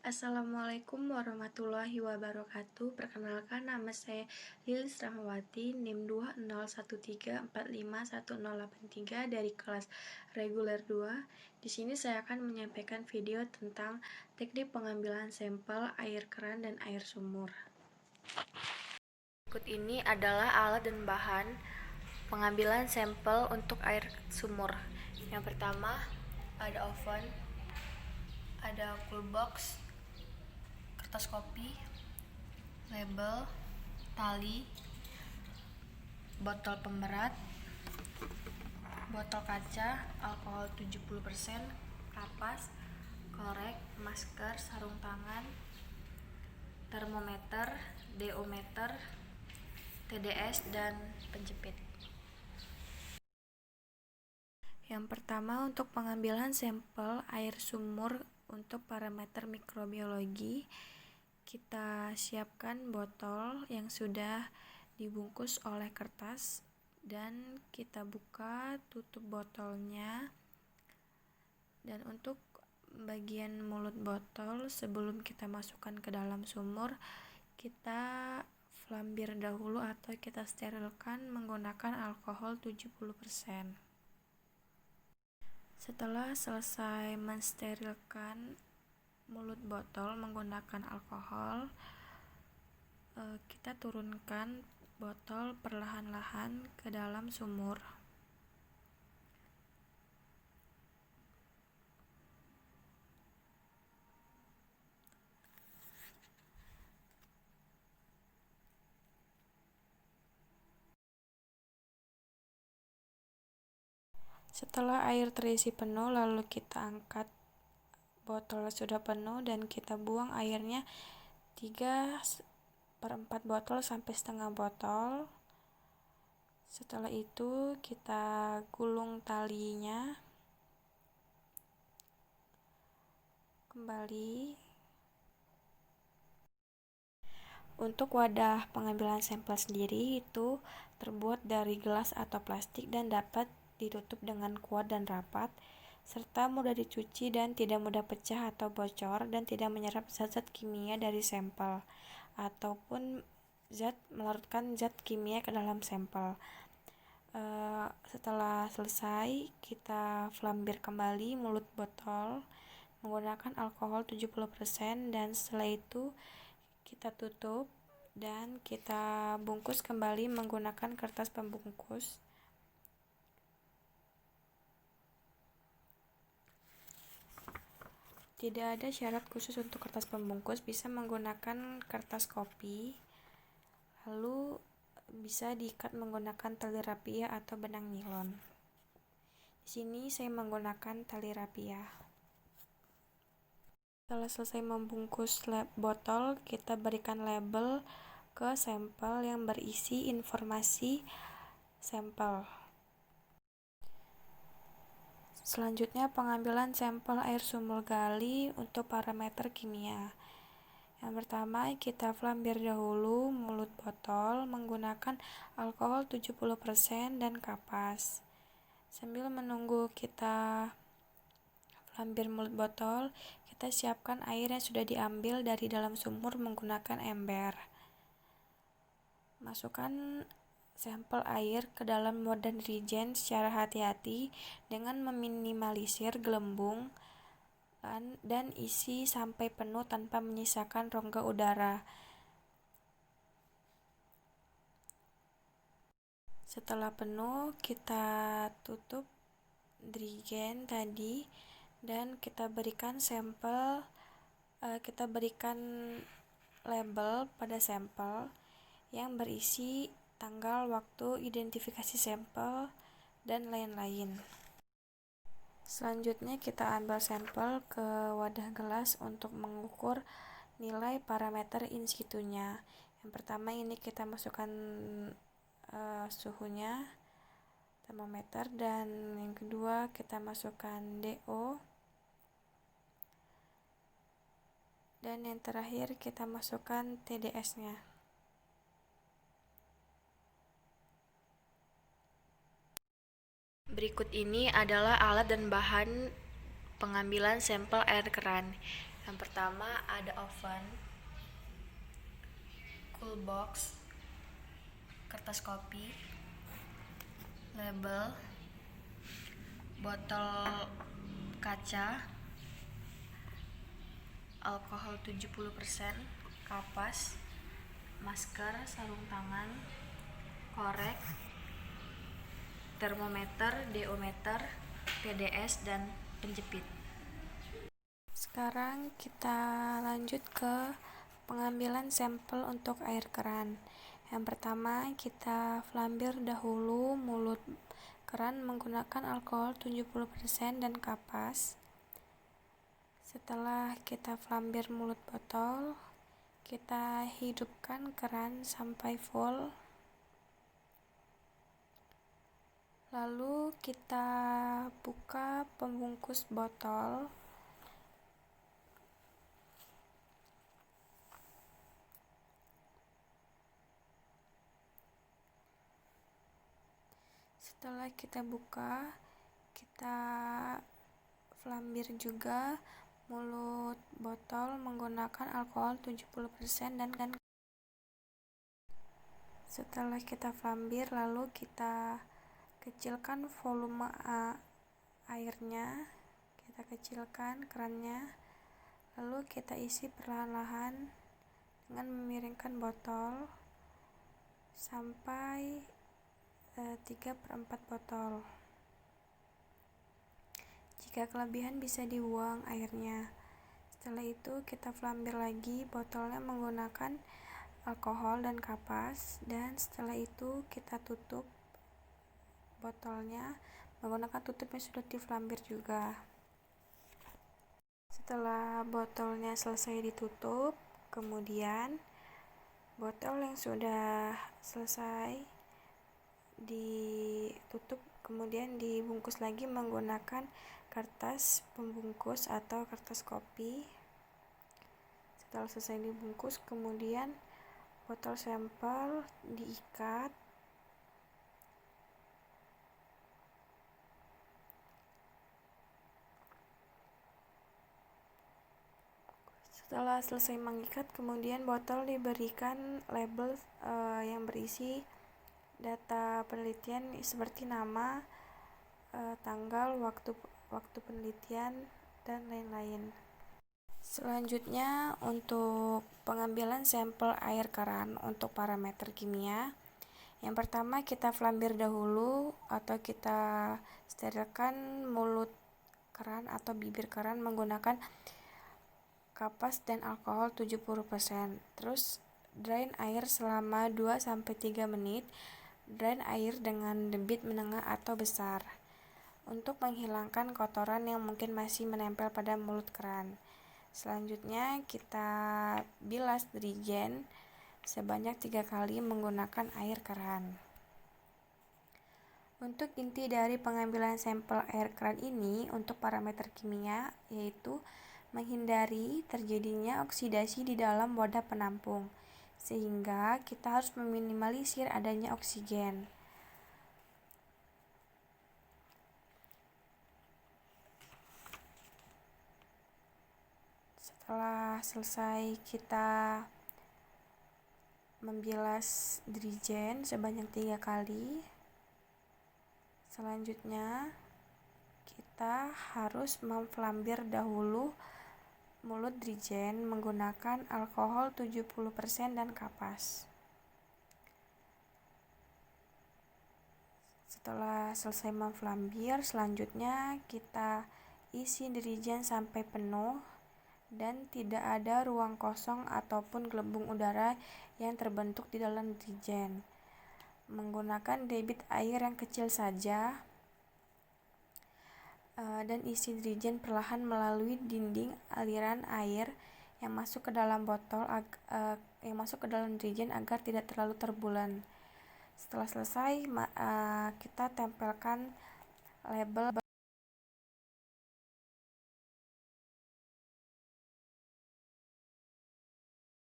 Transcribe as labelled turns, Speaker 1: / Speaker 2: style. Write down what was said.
Speaker 1: Assalamualaikum warahmatullahi wabarakatuh. Perkenalkan, nama saya Lilis Rahmawati, NIM 20134511083 dari kelas reguler 2. Di sini saya akan menyampaikan video tentang teknik pengambilan sampel air keran dan air sumur. Berikut ini adalah alat dan bahan pengambilan sampel untuk air sumur. Yang pertama, ada oven, ada cool box, kertas kopi, label, tali, botol pemberat, botol kaca, alkohol 70%, kapas, korek, masker, sarung tangan, termometer, DO-meter, TDS, dan penjepit. Yang pertama, untuk pengambilan sampel air sumur untuk parameter mikrobiologi, kita siapkan botol yang sudah dibungkus oleh kertas dan kita buka tutup botolnya. Dan untuk bagian mulut botol, sebelum kita masukkan ke dalam sumur, kita flambir dahulu atau kita sterilkan menggunakan alkohol 70%. Setelah selesai mensterilkan mulut botol menggunakan alkohol, kita turunkan botol perlahan-lahan ke dalam sumur. Setelah air terisi penuh, lalu kita angkat botol sudah penuh dan kita buang airnya 3/4 botol sampai setengah botol. Setelah itu kita gulung talinya kembali. Untuk wadah pengambilan sampel sendiri itu terbuat dari gelas atau plastik dan dapat ditutup dengan kuat dan rapat, serta mudah dicuci dan tidak mudah pecah atau bocor dan tidak menyerap zat-zat kimia dari sampel ataupun melarutkan zat kimia ke dalam sampel. Setelah selesai, kita flambir kembali mulut botol menggunakan alkohol 70% dan setelah itu kita tutup dan kita bungkus kembali menggunakan kertas pembungkus. Tidak ada syarat khusus untuk kertas pembungkus, bisa menggunakan kertas kopi, lalu bisa diikat menggunakan tali rapia atau benang nilon. Di sini saya menggunakan tali rapia. Setelah selesai membungkus botol, kita berikan label ke sampel yang berisi informasi sampel. Selanjutnya, pengambilan sampel air sumur gali untuk parameter kimia. Yang pertama, kita flambir dahulu mulut botol menggunakan alkohol 70% dan kapas. Sambil menunggu kita flambir mulut botol, kita siapkan air yang sudah diambil dari dalam sumur menggunakan ember. Masukkan sampel air ke dalam wadah dirigen secara hati-hati dengan meminimalisir gelembung dan isi sampai penuh tanpa menyisakan rongga udara. Setelah penuh, kita tutup dirigen tadi dan kita berikan label pada sampel yang berisi tanggal, waktu, identifikasi sampel, dan lain-lain. Selanjutnya kita ambil sampel ke wadah gelas untuk mengukur nilai parameter in situ-nya. Yang pertama ini kita masukkan suhunya, termometer, dan yang kedua kita masukkan DO, dan yang terakhir kita masukkan TDS-nya. Berikut ini adalah alat dan bahan pengambilan sampel air keran. Yang pertama ada oven, cool box, kertas kopi, label, botol kaca, alkohol 70%, kapas, masker, sarung tangan, korek, termometer, deometer, PDS, dan penjepit. Sekarang kita lanjut ke pengambilan sampel untuk air keran. Yang pertama, kita flambir dahulu mulut keran menggunakan alkohol 70% dan kapas. Setelah kita flambir mulut botol, kita hidupkan keran sampai full. Lalu kita buka pembungkus botol. Setelah kita buka, kita flambir juga mulut botol menggunakan alkohol 70% dan setelah kita flambir, lalu kita kecilkan volume airnya, kita kecilkan kerannya, lalu kita isi perlahan-lahan dengan memiringkan botol sampai 3/4 botol. Jika kelebihan bisa dibuang airnya. Setelah itu kita flambir lagi botolnya menggunakan alkohol dan kapas, dan setelah itu kita tutup botolnya menggunakan tutup yang sudah diflambir juga. Setelah botolnya selesai ditutup, kemudian botol yang sudah selesai ditutup kemudian dibungkus lagi menggunakan kertas pembungkus atau kertas kopi. Setelah selesai dibungkus, kemudian botol sampel diikat. Setelah selesai mengikat, kemudian botol diberikan label yang berisi data penelitian seperti nama, tanggal, waktu penelitian, dan lain-lain. Selanjutnya, untuk pengambilan sampel air keran untuk parameter kimia, yang pertama kita flambir dahulu atau kita sterilkan mulut keran atau bibir keran menggunakan kapas dan alkohol 70%. Terus drain air selama 2-3 menit. Drain air dengan debit menengah atau besar untuk menghilangkan kotoran yang mungkin masih menempel pada mulut keran. Selanjutnya kita bilas dirigen sebanyak 3 kali menggunakan air keran. Untuk inti dari pengambilan sampel air keran ini untuk parameter kimia yaitu menghindari terjadinya oksidasi di dalam wadah penampung, sehingga kita harus meminimalisir adanya oksigen. Setelah selesai kita membilas dirigen sebanyak 3 kali, selanjutnya kita harus memflambir dahulu mulut dirigen menggunakan alkohol 70% dan kapas. Setelah selesai memflambir, selanjutnya kita isi dirigen sampai penuh dan tidak ada ruang kosong ataupun gelembung udara yang terbentuk di dalam dirigen. Menggunakan debit air yang kecil saja dan isi dirigen perlahan melalui dinding aliran air yang masuk ke dalam botol yang masuk ke dalam dirigen agar tidak terlalu terbulan. Setelah selesai, kita tempelkan label